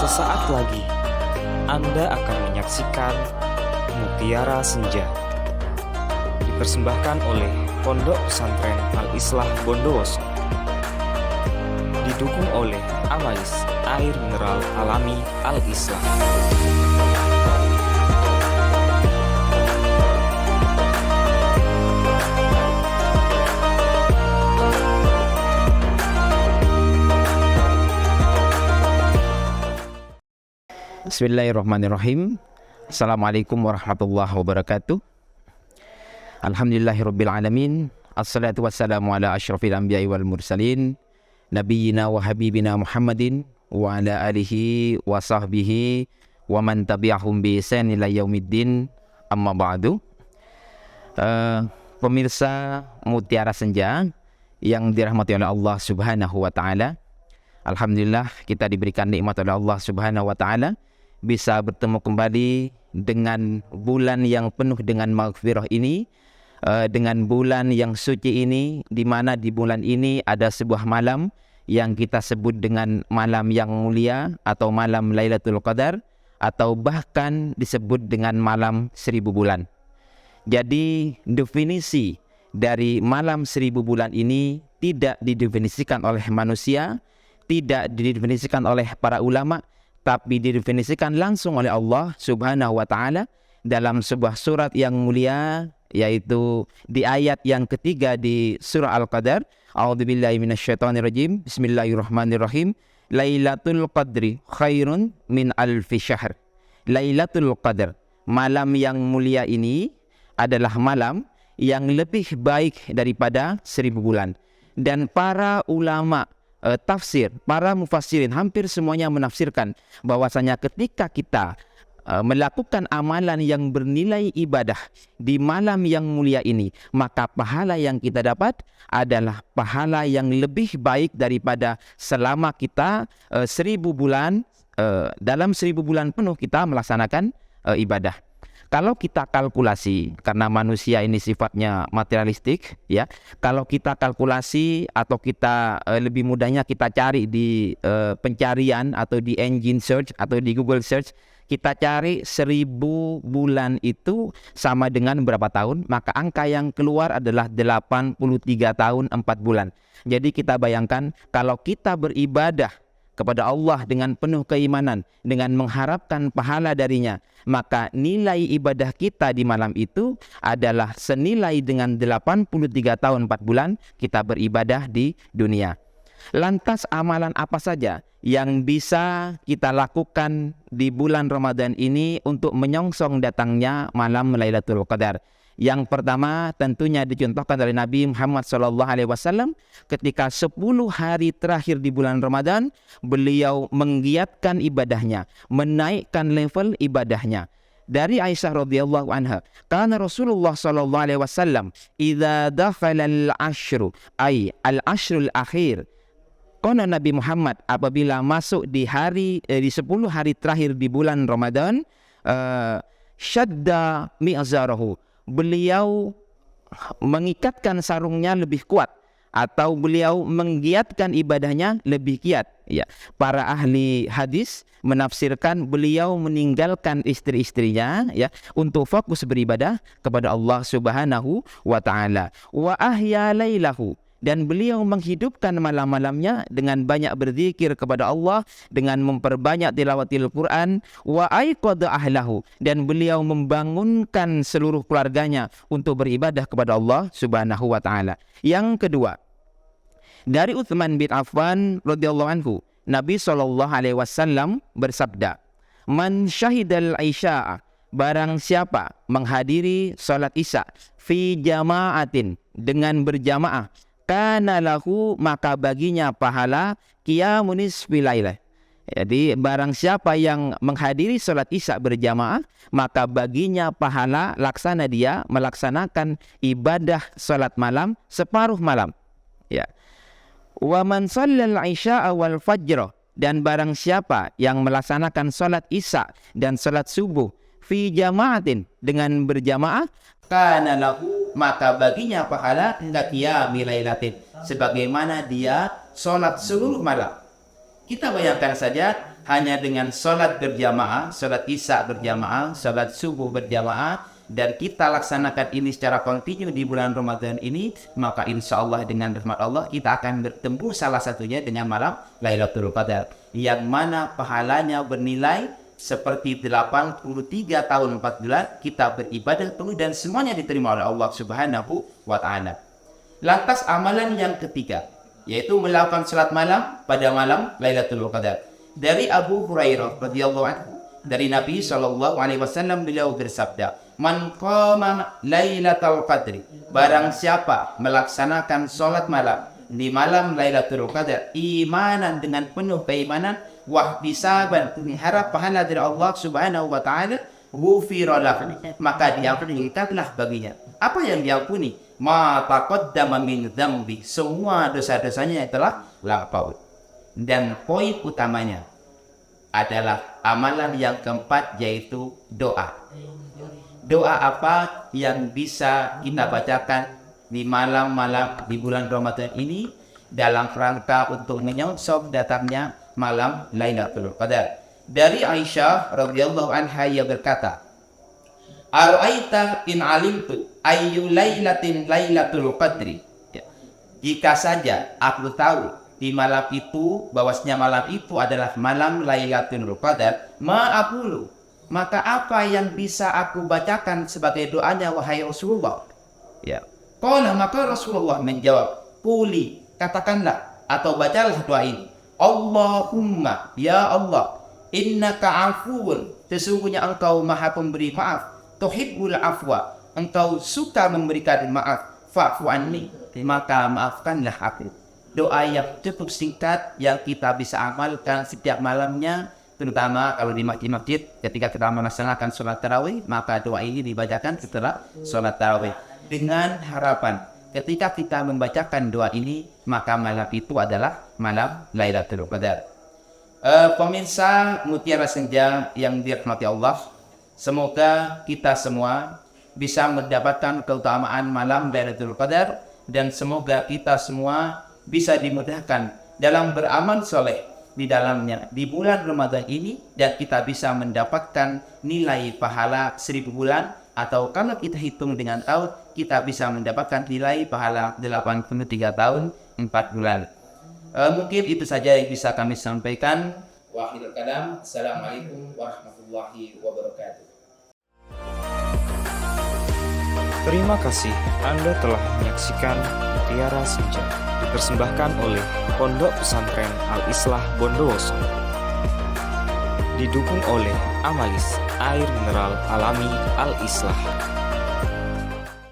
Sesaat lagi Anda akan menyaksikan Mutiara Senja, dipersembahkan oleh Pondok Pesantren Al-Islah Bondowoso, didukung oleh Amais Air Mineral Alami Al-Islah. Bismillahirrahmanirrahim. Assalamualaikum warahmatullahi wabarakatuh. Alhamdulillahirabbil alamin. Assalatu wassalamu ala asyrafil anbiya'i wal mursalin nabiyyina wa habibina Muhammadin wa ala alihi wa sahbihi wa man tabi'ahum bi ihsan ila yaumiddin. Amma ba'du. Pemirsa Mutiara Senja yang dirahmati oleh Allah Subhanahu wa taala. Alhamdulillah kita diberikan nikmat oleh Allah Subhanahu wa taala bisa bertemu kembali dengan bulan yang penuh dengan maghfirah ini, dengan bulan yang suci ini, di mana di bulan ini ada sebuah malam yang kita sebut dengan malam yang mulia atau malam Lailatul Qadar, atau bahkan disebut dengan malam 1000 bulan. Jadi definisi dari malam 1000 bulan ini tidak didefinisikan oleh manusia, tidak didefinisikan oleh para ulama, tapi didefinisikan langsung oleh Allah Subhanahu wa taala dalam sebuah surat yang mulia, yaitu di ayat yang ketiga di surah Al-Qadar. A'udzubillahi minasyaitonirrajim. Bismillahirrahmanirrahim. Lailatul Qadri khairun min alfi syahr. Lailatul Qadar, malam yang mulia ini adalah malam yang lebih baik daripada 1000 bulan. Dan para ulama tafsir, para mufassirin hampir semuanya menafsirkan bahwasanya ketika kita melakukan amalan yang bernilai ibadah di malam yang mulia ini, maka pahala yang kita dapat adalah pahala yang lebih baik daripada selama kita 1000 bulan, dalam 1000 bulan penuh kita melaksanakan ibadah. Kalau kita kalkulasi, karena manusia ini sifatnya materialistik, ya. Kalau kita kalkulasi atau kita lebih mudahnya kita cari di pencarian atau di engine search atau di Google search, kita cari 1000 bulan itu sama dengan berapa tahun, maka angka yang keluar adalah 83 tahun 4 bulan. Jadi kita bayangkan kalau kita beribadah kepada Allah dengan penuh keimanan, dengan mengharapkan pahala darinya, maka nilai ibadah kita di malam itu adalah senilai dengan 83 tahun 4 bulan kita beribadah di dunia. Lantas amalan apa saja yang bisa kita lakukan di bulan Ramadan ini untuk menyongsong datangnya malam Lailatul Qadar? Yang pertama tentunya dicontohkan oleh Nabi Muhammad SAW ketika 10 hari terakhir di bulan Ramadan, beliau menggiatkan ibadahnya, menaikkan level ibadahnya. Dari Aisyah radhiyallahu anha, karena Rasulullah SAW idza dakhala al-ashru ay al-ashrul akhir, karena Nabi Muhammad apabila masuk di 10 hari terakhir di bulan Ramadan, syadda mi'zarahu, beliau mengikatkan sarungnya lebih kuat, atau beliau menggiatkan ibadahnya lebih giat. Ya, para ahli hadis menafsirkan beliau meninggalkan istri-istrinya, ya, untuk fokus beribadah kepada Allah Subhanahu wa taala. Wa ahya lailahu, dan beliau menghidupkan malam-malamnya dengan banyak berzikir kepada Allah, dengan memperbanyak tilawatil Quran. Wa aiqadha ahlahu, dan beliau membangunkan seluruh keluarganya untuk beribadah kepada Allah Subhanahu wa taala. Yang kedua, dari Utsman bin Affan radhiyallahu anhu, Nabi SAW bersabda, "Man syahidal isya'a, barang siapa menghadiri salat Isya fi jama'atin, dengan berjamaah, kana lahu, maka baginya pahala qiyamun nisfil lailah." Jadi barang siapa yang menghadiri salat Isya berjamaah, maka baginya pahala laksana dia melaksanakan ibadah salat malam separuh malam. Ya. Wa man shallal isya'a wal fajr, dan barang siapa yang melaksanakan salat Isya dan salat subuh fi jama'atin, dengan berjamaah, kana lahu, maka baginya pahala qiyamil lailatin, sebagaimana dia salat seluruh malam. Kita bayangkan saja hanya dengan sholat berjamaah, sholat isya berjamaah, sholat subuh berjamaah, dan kita laksanakan ini secara kontinu di bulan Ramadan ini, maka insya Allah dengan rahmat Allah kita akan bertemu salah satunya dengan malam Lailatul Qadar, yang mana pahalanya bernilai seperti 83 tahun 4 bulan kita beribadah penuh dan semuanya diterima oleh Allah Subhanahu wa Ta'ala. Lantas amalan yang ketiga, yaitu melakukan salat malam pada malam Lailatul Qadar. Dari Abu Hurairah radhiyallahu anhu, dari Nabi SAW beliau bersabda, "Man qama Lailatul Qadri," barang siapa melaksanakan salat malam di malam Lailatul Qadar imanan dengan penuh keimanan, wahtisaban mengharap pahala dari Allah Subhanahu wa Ta'ala, ghufira lahu, maka diampunikanlah baginya. Apa yang diampuni? Ma taqaddama min dzambi, semua dosa-dosanya yang telah lampau. Dan poin utamanya adalah amalan yang keempat, yaitu doa. Doa apa yang bisa kita bacakan di malam-malam di bulan Ramadan ini dalam rangka untuk menyongsong datangnya malam Lailatul Qadar? Dari Aisyah radhiyallahu anha yang berkata, "Ara'aita in alimtu ayyu lailatin Lailatul Qadri." Jika saja aku tahu di malam itu, bahwasanya malam itu adalah malam Lailatul Qadar, ma'aqulu, maka apa yang bisa aku bacakan sebagai doanya wahai Rasulullah? Ya. Qala, maka Rasulullah menjawab, "Quli," katakanlah atau bacalah doa ini. "Allahumma, ya Allah, innaka afuwun," sesungguhnya engkau maha pemberi maaf, "tuhibbul afwa," engkau suka memberikan maaf, "fa'fu anni," maka maafkanlah aku. Doa yang cukup singkat yang kita bisa amalkan setiap malamnya, terutama kalau di masjid-masjid ketika kita melaksanakan sholat tarawih, maka doa ini dibacakan setelah sholat tarawih dengan harapan ketika kita membacakan doa ini, maka malam itu adalah malam Lailatul Qadar. Pemirsa Mutiara Senja yang dirahmati Allah, semoga kita semua bisa mendapatkan keutamaan malam Lailatul Qadar, dan semoga kita semua bisa dimudahkan dalam beramal soleh di dalamnya di bulan Ramadan ini, dan kita bisa mendapatkan nilai pahala 1000 bulan, atau kalau kita hitung dengan tahun, kita bisa mendapatkan nilai pahala 83 tahun 4 bulan. Mungkin itu saja yang bisa kami sampaikan. Wahidul kalam. Assalamualaikum warahmatullahi wabarakatuh. Terima kasih Anda telah menyaksikan Mutiara Senja, dipersembahkan oleh Pondok Pesantren Al-Islah Bondowoso, didukung oleh Amalis, air mineral alami Al-Islah.